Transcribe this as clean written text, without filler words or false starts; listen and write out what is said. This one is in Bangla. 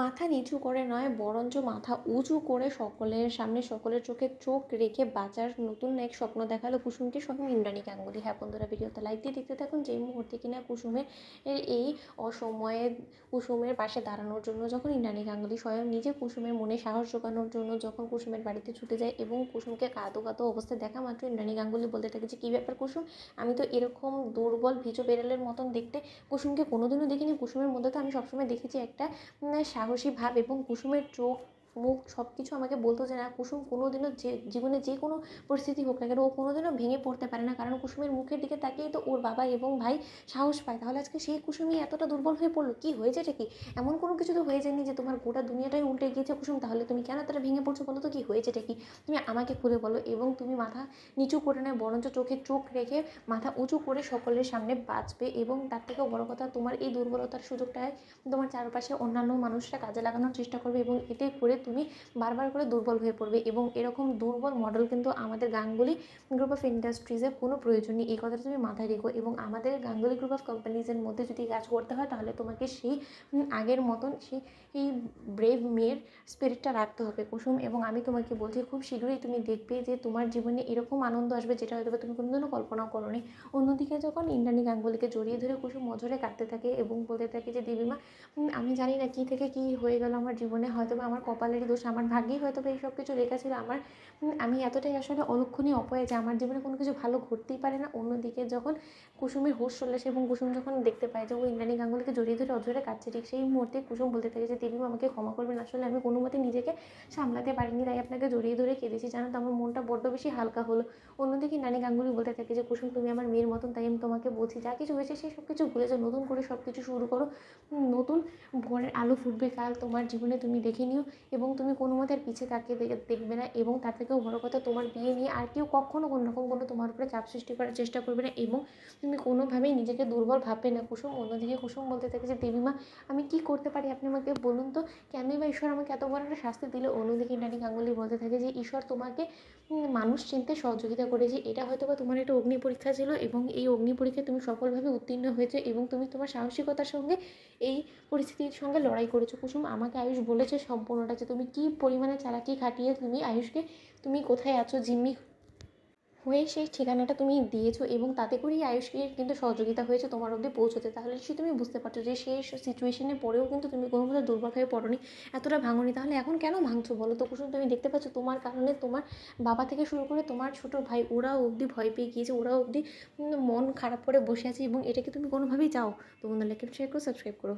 মাথা নিচু করে নয়, বরঞ্চ মাথা উঁচু করে সকলের সামনে, সকলের চোখে চোখ রেখে বাঁচার নতুন এক স্বপ্ন দেখালো কুসুমকে স্বয়ং ইন্দ্রাণী গাঙ্গুলি। হ্যাঁ বন্ধুরা, ভিডিওতে লাইক দিয়ে দেখতে থাকুন। যেই মুহূর্তে কিনা কুসুমের এই অসময়ে কুসুমের পাশে দাঁড়ানোর জন্য যখন ইন্দ্রাণী গাঙ্গুলি স্বয়ং নিজে কুসুমের মনে সাহস জোগানোর জন্য যখন কুসুমের বাড়িতে ছুটে যায় এবং কুসুমকে কাঁদো কাঁদো অবস্থায় দেখা মাত্র ইন্দ্রাণী গাঙ্গুলি বলতে থাকে যে, কী ব্যাপার কুসুম, আমি তো এরকম দুর্বল ভিজো বেড়ালের মতন দেখতে কুসুমকে কোনোদিনও দেখিনি। কুসুমের মধ্যে তো আমি সবসময় দেখেছি একটা সাহসী ভাব, এবং কুসুমের চোখ মুখ সব কিছু আমাকে বলতো যে না, কুসুম কোনোদিনও যে জীবনে যে কোনো পরিস্থিতি হোক না কেন ও কোনোদিনও ভেঙে পড়তে পারে না, কারণ কুসুমের মুখের দিকে তাকিয়েই তো ওর বাবা এবং ভাই সাহস পায়। তাহলে আজকে সেই কুসুমই এতটা দুর্বল হয়ে পড়লো, কি হয়েছেটা কি? এমন কোনো কিছু তো হয়ে যায়নি যে তোমার গোটা দুনিয়াটাই উল্টে গিয়েছে কুসুম, তাহলে তুমি কেন এতটা ভেঙে পড়ছো বলো তো, কি হয়েছেটা কি? তুমি আমাকে খুলে বলো। এবং তুমি মাথা নিচু করে নেয়, বরঞ্চ চোখে চোখ রেখে মাথা উঁচু করে সকলের সামনে বাঁচবে। এবং তার থেকেও বড় কথা, তোমার এই দুর্বলতার সুযোগটায় তোমার চারপাশে অন্যান্য মানুষরা কাজে লাগানোর চেষ্টা করবে, এবং এতে করে তুমি বারবার করে দুর্বল হয়ে পড়বে। এবং এরকম দুর্বল মডেল কিন্তু আমাদের গাঙ্গুলি গ্রুপ অফ ইন্ডাস্ট্রিজের কোনো প্রয়োজন নেই, এই কথাটা তুমি মাথায় রেখো। এবং আমাদের গাঙ্গুলি গ্রুপ অফ কোম্পানিজের মধ্যে যদি কাজ করতে হয়, তাহলে তোমাকে সেই আগের মতন সেই এই ব্রেভ মেয়ের স্পিরিটটা রাখতে হবে কুসুম। এবং আমি তোমাকে বলছি, খুব শীঘ্রই তুমি দেখবে যে তোমার জীবনে এরকম আনন্দ আসবে যেটা হয়তো তুমি কোনোদিনও কল্পনাও করোনি। অন্যদিকে যখন ইন্দ্রাণী গাঙ্গুলিকে জড়িয়ে ধরে কুসুম অঝরে কাঁদতে থাকে এবং বলতে থাকে যে, দেবীমা, আমি জানি না কী থেকে কী হয়ে গেল আমার জীবনে, হয়তো বা আমার কপালেরই দোষ, আমার ভাগ্যেই হয়তো বা এই সব কিছু লেখা ছিল। আমি এতটাই আসলে অলক্ষণীয় অপয়া যে আমার জীবনে কোনো কিছু ভালো ঘটতেই পারে না। অন্যদিকে যখন কুসুমের হুঁশ চলে আসে এবং কুসুম যখন দেখতে পায় যে ও ইন্দ্রাণী গাঙ্গুলিকে জড়িয়ে ধরে অঝরে কাঁদছে, ঠিক সেই মুহূর্তে কুসুম বলতে থাকে যে, দেবীমা, আমাকে ক্ষমা করবেন, আসলে আমি কোনো মতে নিজেকে সামলাতে পারিনি, তাই আপনাকে জড়িয়ে ধরে কেঁদেছি, জানো তো আমার মনটা বড্ড বেশি হালকা হলো। অন্যদিকে ইন্দ্রাণী গাঙ্গুলি বলতে থাকে যে, কুসুম, তুমি আমার মেয়ের মতন, তাই আমি তোমাকে বলছি যা কিছু হয়েছে সেই সব কিছু ভুলে যাও, নতুন করে সব কিছু শুরু করো। নতুন ভোরের আলো ফুটবে কাল তোমার জীবনে, তুমি দেখে নিও। এবং তুমি কোনো মতে আর পিছিয়ে তাকিয়ে দেখবে না। এবং তার থেকেও বড় কথা, তোমার বিয়ে নিয়ে আর কেউ কখনো কোনো রকম কোনো তোমার উপরে চাপ সৃষ্টি করার চেষ্টা করবে না, এবং তুমি কোনোভাবেই নিজেকে দুর্বল ভাববে না কুসুম। অন্যদিকে কুসুম বলতে থাকে যে, দেবীমা, আমি কি করতে পারি আপনি আমাকে বলুন তো, কেনই বা ঈশ্বর আমাকে এত বড় একটা শাস্তি দিল? অন্যদিকে ইন্দ্রাণী গাঙ্গুলি বলতে থাকে যে, ঈশ্বর তোমাকে মানুষ চিনতে সহযোগিতা করেছে, এটা হয়তো বা তোমার একটা অগ্নি পরীক্ষা ছিল, এবং এই অগ্নি পরীক্ষায় তুমি সফলভাবে উত্তীর্ণ হয়েছে, এবং তুমি তোমার সাহসিকতার সঙ্গে এই পরিস্থিতির সঙ্গে লড়াই করেছো কুসুম। আমাকে আয়ুষ বলেছে সম্পূর্ণটা, যে তুমি কী পরিমাণে চালাকি খাটিয়ে তুমি আয়ুষকে, তুমি কোথায় আছো জিম্মি হয়ে সেই ঠিকানাটা তুমি দিয়েছো, এবং তাতে করেই আয়ুষকে কিন্তু সহযোগিতা হয়েছে তোমার অবধি পৌঁছতে। তাহলে সে তুমি বুঝতে পারছো যে সেই সিচুয়েশনে পড়েও কিন্তু তুমি কোনোভাবে দুর্বল হয়ে পড়োনি, এতটা ভাঙোনি। তাহলে এখন কেন ভাঙছো বলো তো কুসুম? তুমি দেখতে পাচ্ছ তোমার কারণে তোমার বাবা থেকে শুরু করে তোমার ছোটো ভাই, ওরাও অবধি ভয় পেয়ে গিয়েছে, ওরাও অবধি মন খারাপ করে বসে আছে, এবং এটাকে তুমি কোনোভাবেই চাও? তো বন্ধুরা, লাইক শেয়ার করো, সাবস্ক্রাইব করো।